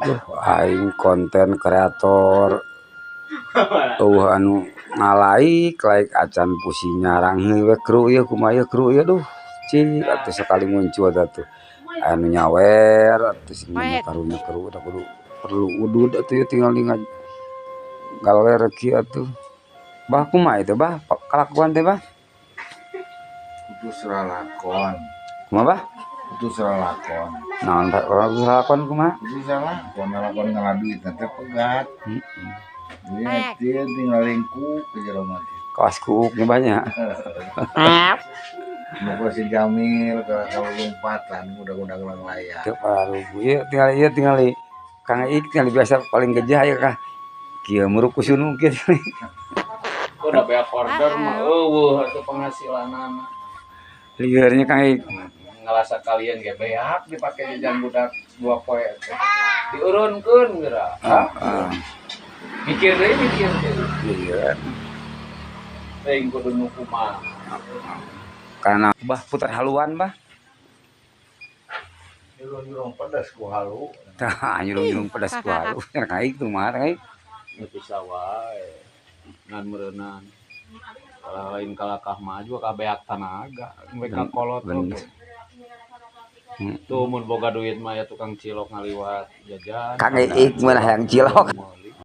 Aing konten kreator anu ngalaik laik acan pusing nyarang we kru ieu kumaha ieu kru ieu duh cik atuh sekali muncul atuh anu nyawer atuh sing karunya kru da kudu perlu udud atuh ieu tinggal galer kieu atuh bah kumaha itu bah kalakuan teh bah Kudu seralakon. kumaha bah Kudu seralakon. naon pak orang kudu seralakon kumaha Kudu seralakon ngalakon ngaladuit teh pegat. Dia tinggal lingkup ke jero mah. kawas kuuknya banyak. Muka si Jamil kalau lompatan udah layar. Teu paruh ieu tinggal Kang Ik tinggal biasa paling gejah ya kah kieu meureuk kusunu kieu udah banyak order mah eueuh atuh penghasilanana liurnya Kang Ik ngalasa kalian ge beak dipake jajan budak 2 poe teh diurunkeun geura mikir deui iya teuing kudu nu kumaha karena bah putar haluan bah Nyurung pedas ku halu. tah nyurung pedas ku halu Kang Ik tuh mah Kang Ik bisa wae ngan meureunana kalau lain kalakah mah juga kabeak tanaga mereka kolot tuh mun boga duit mah ya tukang cilok ngaliwat jajan Kang Ik mah yang cilok